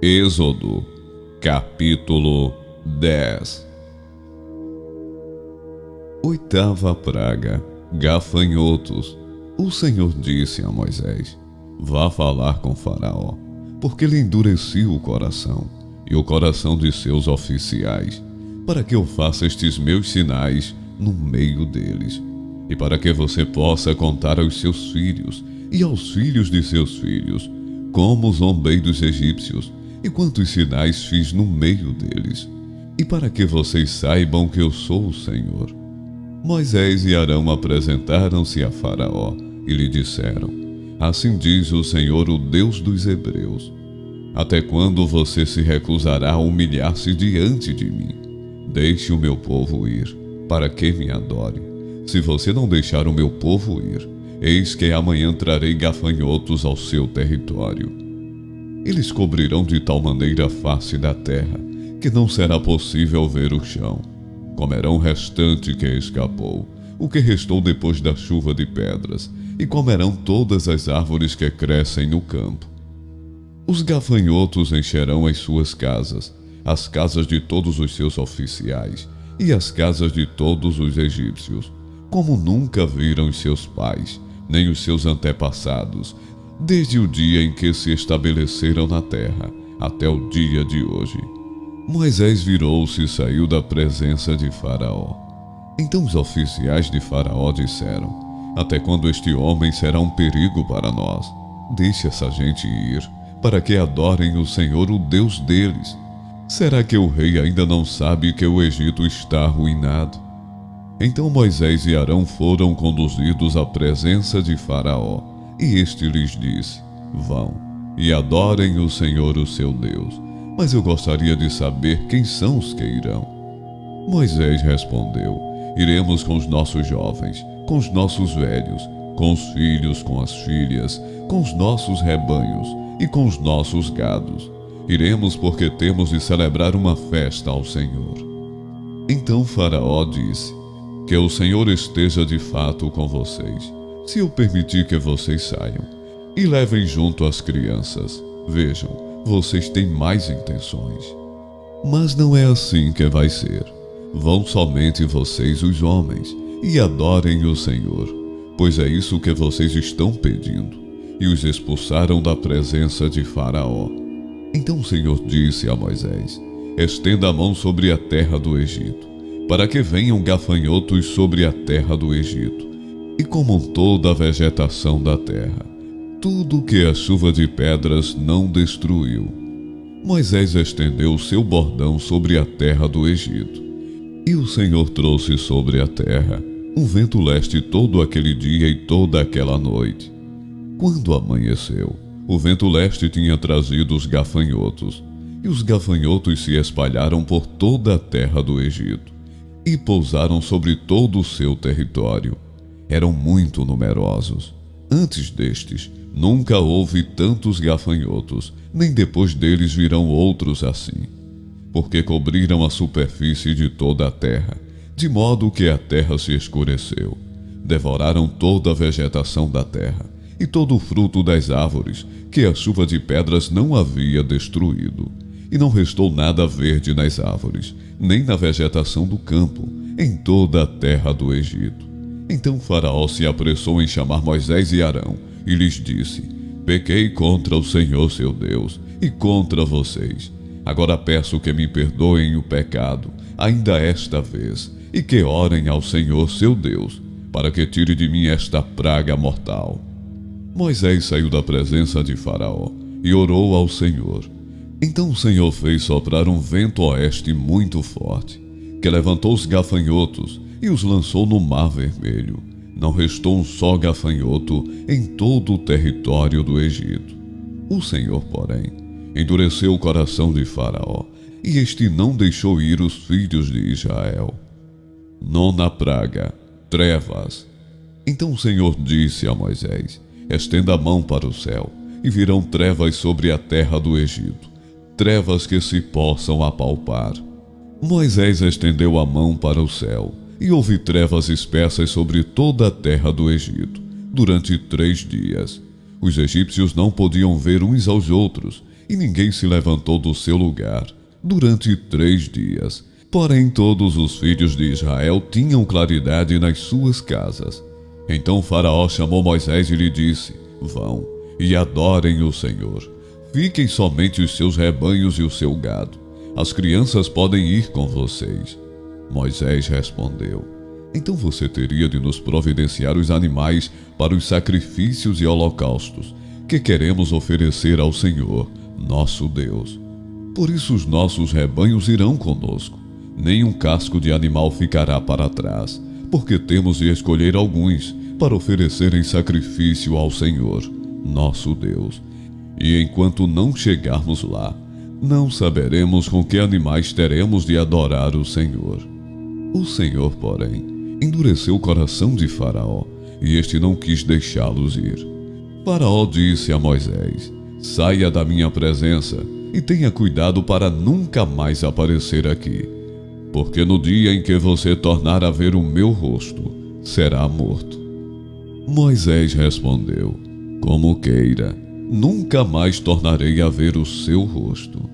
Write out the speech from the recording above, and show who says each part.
Speaker 1: Êxodo, capítulo 10. Oitava praga: gafanhotos. O Senhor disse a Moisés: vá falar com Faraó, porque lhe endureci o coração e o coração de seus oficiais, para que eu faça estes meus sinais no meio deles, e para que você possa contar aos seus filhos e aos filhos de seus filhos como zombei dos egípcios e quantos sinais fiz no meio deles, e para que vocês saibam que eu sou o Senhor. Moisés e Arão apresentaram-se a Faraó e lhe disseram: assim diz o Senhor, o Deus dos Hebreus: até quando você se recusará a humilhar-se diante de mim? Deixe o meu povo ir, para que me adore. Se você não deixar o meu povo ir, eis que amanhã trarei gafanhotos ao seu território. Eles cobrirão de tal maneira a face da terra, que não será possível ver o chão. Comerão o restante que escapou, o que restou depois da chuva de pedras, e comerão todas as árvores que crescem no campo. Os gafanhotos encherão as suas casas, as casas de todos os seus oficiais, e as casas de todos os egípcios, como nunca viram os seus pais, nem os seus antepassados, desde o dia em que se estabeleceram na terra, até o dia de hoje. Moisés virou-se e saiu da presença de Faraó. Então os oficiais de Faraó disseram: até quando este homem será um perigo para nós? Deixe essa gente ir, para que adorem o Senhor, o Deus deles. Será que o rei ainda não sabe que o Egito está arruinado? Então Moisés e Arão foram conduzidos à presença de Faraó, e este lhes disse: vão e adorem o Senhor, o seu Deus. Mas eu gostaria de saber quem são os que irão. Moisés respondeu: iremos com os nossos jovens, com os nossos velhos, com os filhos, com as filhas, com os nossos rebanhos e com os nossos gados. Iremos porque temos de celebrar uma festa ao Senhor. Então Faraó disse: que o Senhor esteja de fato com vocês, se eu permitir que vocês saiam, e levem junto as crianças. Vejam, vocês têm mais intenções. Mas não é assim que vai ser. Vão somente vocês, os homens, e adorem o Senhor, pois é isso que vocês estão pedindo. E os expulsaram da presença de Faraó. Então o Senhor disse a Moisés: estenda a mão sobre a terra do Egito, para que venham gafanhotos sobre a terra do Egito, e comam toda a vegetação da terra, tudo que a chuva de pedras não destruiu. Moisés estendeu o seu bordão sobre a terra do Egito, e o Senhor trouxe sobre a terra um vento leste todo aquele dia e toda aquela noite. Quando amanheceu, o vento leste tinha trazido os gafanhotos, e os gafanhotos se espalharam por toda a terra do Egito, e pousaram sobre todo o seu território. Eram muito numerosos. Antes destes, nunca houve tantos gafanhotos, nem depois deles virão outros assim, porque cobriram a superfície de toda a terra, de modo que a terra se escureceu. Devoraram toda a vegetação da terra, e todo o fruto das árvores, que a chuva de pedras não havia destruído. E não restou nada verde nas árvores, nem na vegetação do campo, em toda a terra do Egito. Então Faraó se apressou em chamar Moisés e Arão, e lhes disse: pequei contra o Senhor seu Deus, e contra vocês. Agora peço que me perdoem o pecado, ainda esta vez, e que orem ao Senhor seu Deus, para que tire de mim esta praga mortal. Moisés saiu da presença de Faraó, e orou ao Senhor. Então o Senhor fez soprar um vento oeste muito forte, que levantou os gafanhotos e os lançou no Mar Vermelho. Não restou um só gafanhoto em todo o território do Egito. O Senhor, porém, endureceu o coração de Faraó, e este não deixou ir os filhos de Israel. Nona praga: trevas. Então o Senhor disse a Moisés: estenda a mão para o céu, e virão trevas sobre a terra do Egito, trevas que se possam apalpar. Moisés estendeu a mão para o céu, e houve trevas espessas sobre toda a terra do Egito, durante 3 dias. Os egípcios não podiam ver uns aos outros, e ninguém se levantou do seu lugar durante 3 dias. Porém, todos os filhos de Israel tinham claridade nas suas casas. Então Faraó chamou Moisés e lhe disse: vão e adorem o Senhor. Fiquem somente os seus rebanhos e o seu gado. As crianças podem ir com vocês. Moisés respondeu: então você teria de nos providenciar os animais para os sacrifícios e holocaustos que queremos oferecer ao Senhor, nosso Deus. Por isso os nossos rebanhos irão conosco. Nenhum casco de animal ficará para trás, porque temos de escolher alguns para oferecer em sacrifício ao Senhor, nosso Deus. E enquanto não chegarmos lá, não saberemos com que animais teremos de adorar o Senhor. O Senhor, porém, endureceu o coração de Faraó, e este não quis deixá-los ir. Faraó disse a Moisés: saia da minha presença e tenha cuidado para nunca mais aparecer aqui, porque no dia em que você tornar a ver o meu rosto, será morto. Moisés respondeu: como queira, nunca mais tornarei a ver o seu rosto.